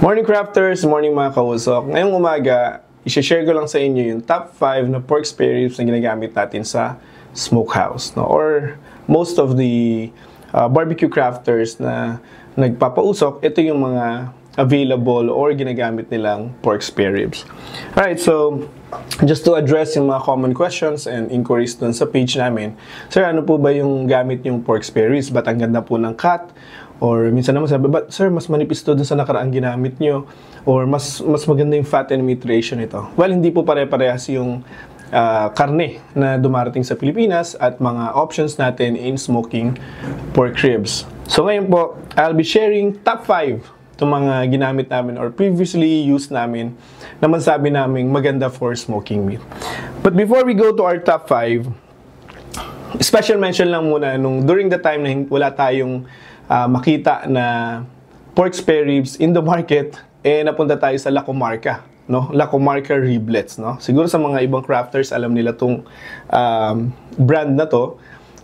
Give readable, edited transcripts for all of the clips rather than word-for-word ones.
Morning crafters, morning mga kausok. Ngayong umaga, i-share ko lang sa inyo yung top 5 na pork spare ribs na ginagamit natin sa smokehouse. No? Or most of the barbecue crafters na nagpapausok, ito yung mga available or ginagamit nilang pork spare ribs. Alright, so just to address yung mga common questions and inquiries dun sa page namin, sir, ano po ba yung gamit yung pork spare ribs? Ba't ang ganda po ng cut? Or minsan naman sabi, but sir, mas manipis to dun sa nakaraang ginamit nyo. Or mas maganda yung fat and meat ratio nito. Well, hindi po pare-parehas yung karne na dumarating sa Pilipinas at mga options natin in smoking pork ribs. So ngayon po, I'll be sharing top 5 itong mga ginamit namin or previously used namin na masabi namin maganda for smoking meat. But before we go to our top 5, special mention lang muna during the time na wala tayong makita na pork spare ribs in the market, napunta tayo sa La Comarca, no? La Comarca Riblets, no? Siguro sa mga ibang crafters, alam nila tong brand na to.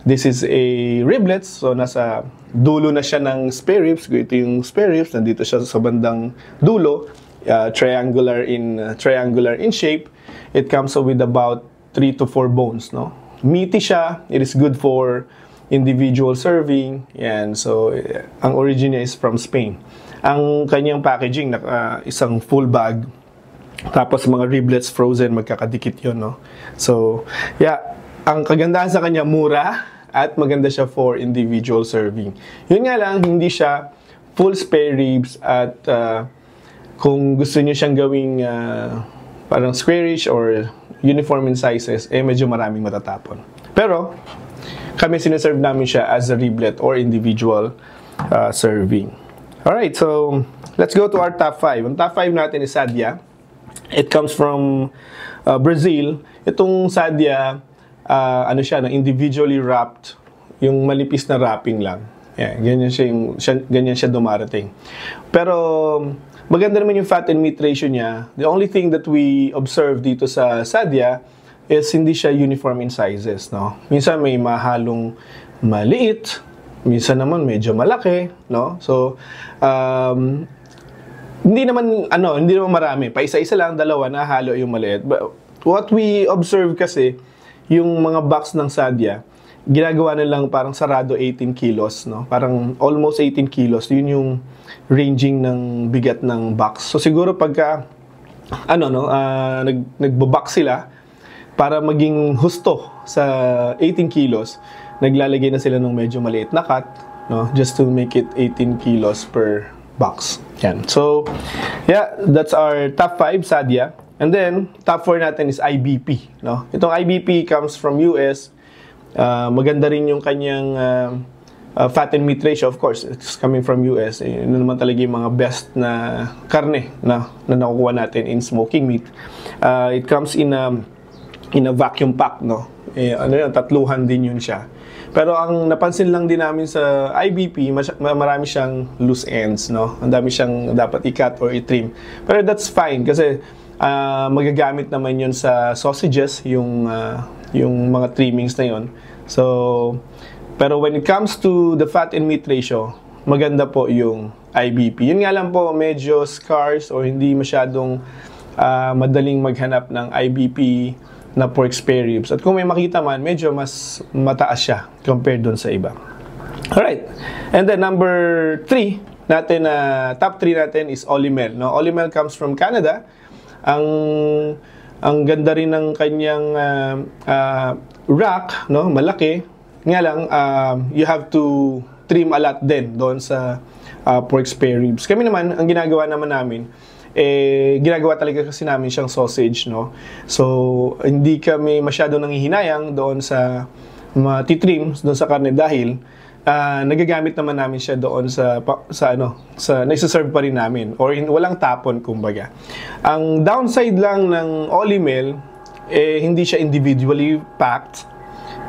This is a riblets, so nasa dulo na siya ng spare ribs. Ito yung spare ribs, nandito siya sa bandang dulo, triangular in shape. It comes with about 3 to 4 bones, no? Meaty siya. It is good for individual serving. Yan. So, ang origin niya is from Spain. Ang kanyang packaging, isang full bag. Tapos, mga riblets frozen, magkakadikit yun, no? So, yeah. Ang kagandahan sa kanya, mura. At maganda siya for individual serving. Yun nga lang, hindi siya full spare ribs. At kung gusto niyo siyang gawing parang squarish or uniform in sizes, medyo maraming matatapon. Pero, kami sineserve namin siya as a riblet or individual serving. Alright, so let's go to our top 5. Ang top 5 natin is Sadia. It comes from Brazil. Itong Sadia, ano siya, individually wrapped, yung malipis na wrapping lang. Yeah, ganyan siya dumarating. Pero maganda naman yung fat and meat ratio niya. The only thing that we observe dito sa Sadia is hindi siya uniform in sizes, no? Minsan may mahalong maliit, minsan naman medyo malaki, no? So, hindi naman marami. Paisa-isa lang, dalawa na halo yung maliit. But what we observe kasi, yung mga box ng Sadia, ginagawa nilang parang sarado 18 kilos, no? Parang almost 18 kilos. Yun yung ranging ng bigat ng box. So, siguro pagka, nagbo-box sila, para maging husto sa 18 kilos, naglalagay na sila ng medyo maliit na cut, no? Just to make it 18 kilos per box. Yan. So, yeah, that's our top 5, Sadia. And then, top 4 natin is IBP, no? Itong IBP comes from US. Maganda rin yung kanyang fat and meat ratio. Of course, it's coming from US. Yun naman talaga yung mga best na karne na nakukuha natin in smoking meat. It comes in a vacuum pack, no? Tatluhan din yun siya. Pero ang napansin lang din namin sa IBP, marami siyang loose ends, no? Ang dami siyang dapat i-cut or i-trim. Pero that's fine kasi magagamit naman yun sa sausages, yung mga trimmings na yun. So, pero when it comes to the fat and meat ratio, maganda po yung IBP. Yun nga lang po, medyo scarce or hindi masyadong madaling maghanap ng IBP na pork spare ribs. At kung may makita man, medyo mas mataas siya compared dun sa iba. Alright. And then number 3 natin, top 3 natin is Olymel. No? Olymel comes from Canada. Ang ganda rin ng kanyang rack, no? Malaki. Nga lang, you have to trim a lot din doon sa pork spare ribs. Kami naman, ang ginagawa naman namin, ginagawa talaga kasi namin siyang sausage, no? So, hindi kami masyado nanghihinayang doon sa matitrim doon sa karne dahil nagagamit naman namin siya doon sa naisaserve pa rin namin or walang tapon, kumbaga. Ang downside lang ng Olymel, hindi siya individually packed,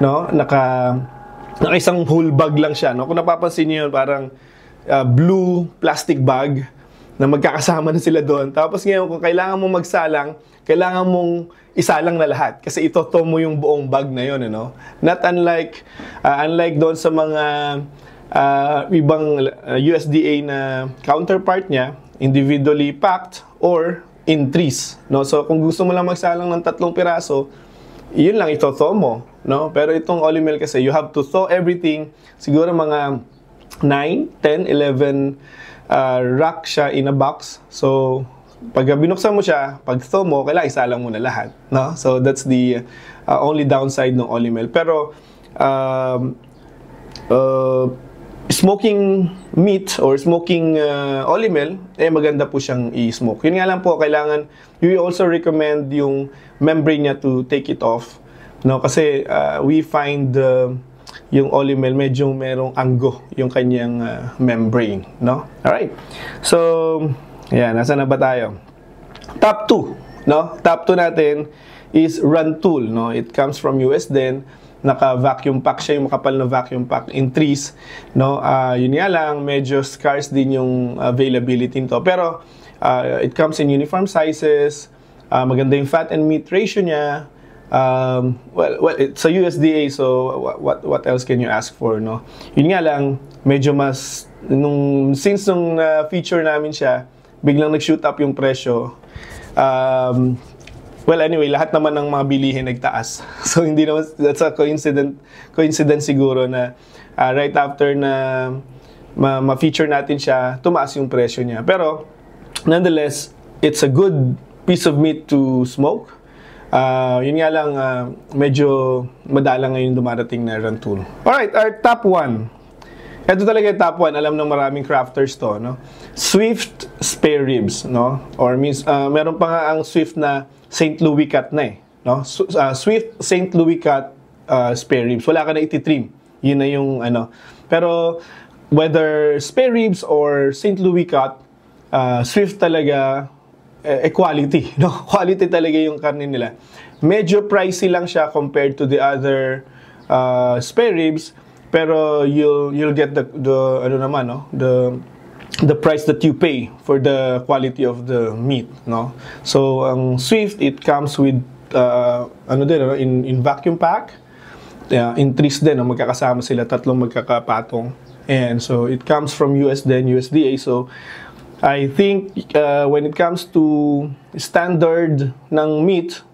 no? Naka isang whole bag lang siya, no? Kung napapansin niyo yun, parang blue plastic bag na magkakasama na sila doon. Tapos ngayon, kung kailangan mong magsalang, kailangan mong isalang na lahat. Kasi itoto mo yung buong bag na yun, no? Not unlike doon sa mga ibang USDA na counterpart niya, individually packed, or in threes, no? So kung gusto mo lang magsalang ng 3 piraso, yun lang ito-thaw mo, no? Pero itong Olymel kasi, you have to thaw everything. Siguro mga 9, 10, 11 rack siya in a box. So pag binuksan mo siya, pag thaw mo, kailangan isalang mo na lahat, no? So that's the only downside ng Olymel. Pero smoking meat or smoking Olymel, maganda po siyang i-smoke. Yun nga lang po, kailangan, we also recommend yung membrane niya to take it off, no? Kasi we find yung Olymel medyo merong anggo yung kanyang membrane, no? Alright, so yan, nasa na ba tayo? Top 2, no? Top 2 natin is Rantoul, no? It comes from US din. Naka-vacuum pack siya, yung makapal na vacuum pack in threes, no? Yun nga lang, medyo scarce din yung availability nito. Pero it comes in uniform sizes. Maganda yung fat and meat ratio niya. Well, it's a USDA, so what else can you ask for, no? Yun nga lang, medyo mas since nung feature namin siya, biglang nag-shoot up yung presyo. Well, anyway, lahat naman ng mga bilihin nagtaas. So hindi naman, that's a coincidence siguro na right after na ma-feature natin siya, tumaas yung presyo niya. Pero nonetheless, it's a good piece of meat to smoke. Yun nga lang, medyo madalang ngayon dumarating na Rantoul. Alright, our top 1. Ito talaga yung top 1. Alam ng maraming crafters to, no? Swift spare ribs, no? Or means, meron pa nga ang Swift na St. Louis cut na no? Swift St. Louis cut spare ribs. Wala ka na ititrim. Yun na yung ano. Pero, whether spare ribs or St. Louis cut, Swift talaga, quality, no? Quality talaga yung karne nila. Medyo pricey lang siya compared to the other spare ribs, pero you'll get the ano naman, no? The price that you pay for the quality of the meat, no? So ang Swift, it comes with ano din, no? in vacuum pack, in threes din, no? Magkakasama sila, tatlong magkakapatong, and so it comes from US din, USDA. So I think when it comes to standard ng meat,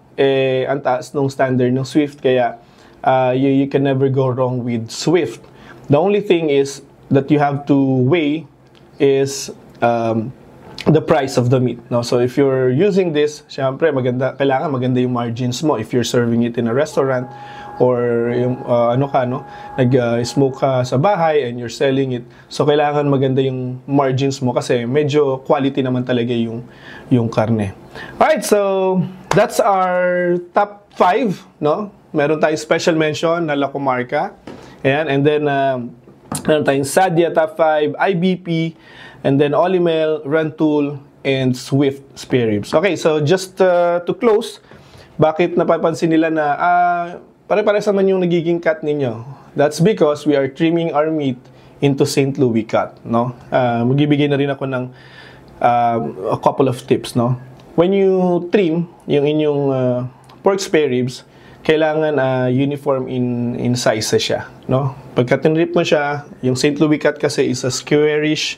ang taas ng standard ng Swift, kaya you can never go wrong with Swift. The only thing is that you have to weigh is the price of the meat, no? So if you're using this, syempre kailangan maganda yung margins mo if you're serving it in a restaurant, or yung nag-smoke ka sa bahay and you're selling it. So kailangan maganda yung margins mo kasi medyo quality naman talaga yung karne. Alright, so that's our top 5, no? Meron tayong special mention na La Comarca. Ayan, and then meron tayong Sadia top 5, IBP, and then Olymel, Rantoul, and Swift spare ribs. Okay, so just to close, bakit napapansin nila na pare-pares naman yung nagiging cut ninyo? That's because we are trimming our meat into St. Louis cut, no? Magbibigay na rin ako ng a couple of tips, no? When you trim yung inyong pork spare ribs, kailangan uniform in sizes siya, no? Pagka tinrip mo siya, yung St. Louis cut kasi is a squarish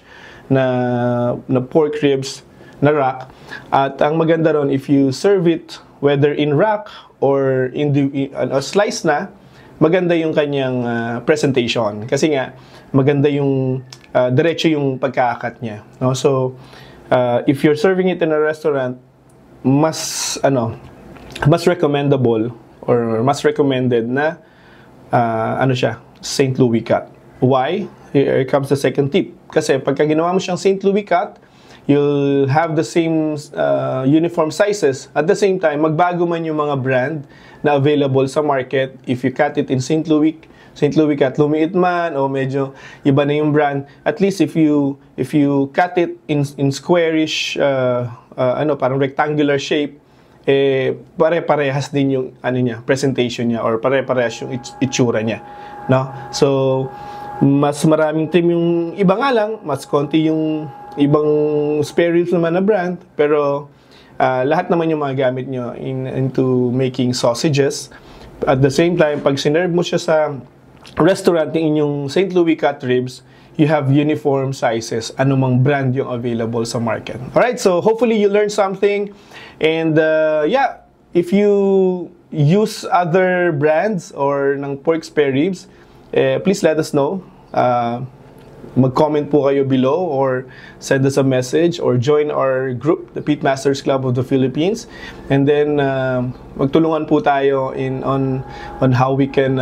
na pork ribs na rack. At ang maganda ron, if you serve it whether in rack or in slice na, maganda yung kanyang presentation. Kasi nga, maganda yung diretso yung pagkakakat niya, no? So, if you're serving it in a restaurant, mas recommendable or mas recommended na siya, St. Louis cut. Why? Here comes the second tip. Kasi pagka ginawa mo siyang St. Louis cut, you'll have the same uniform sizes. At the same time, magbago man yung mga brand na available sa market. If you cut it in St. Louis cut, lumiit man o medyo iba na yung brand, at least if you cut it in squarish parang rectangular shape, pare-parehas din yung presentation niya, or pare-parehas yung itsura niya, no? So mas maraming trim yung iba, nga lang mas konti yung ibang spare ribs naman na brand, pero lahat naman yung mga gamit nyo into making sausages. At the same time, pag sinerve mo siya sa restaurant yung inyong St. Louis cut ribs, you have uniform sizes, anumang brand yung available sa market. Alright, so hopefully you learned something. And yeah, if you use other brands or ng pork spare ribs, please let us know. Mag-comment po kayo below or send us a message or join our group, the Pit Masters Club of the Philippines. And then magtulungan po tayo on how we can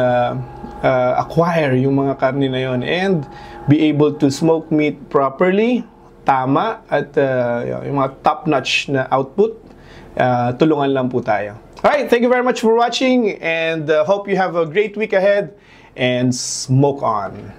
acquire yung mga karne na yon and be able to smoke meat properly, tama, at yung mga top-notch na output. Tulungan lang po tayo. Alright, thank you very much for watching and hope you have a great week ahead and smoke on.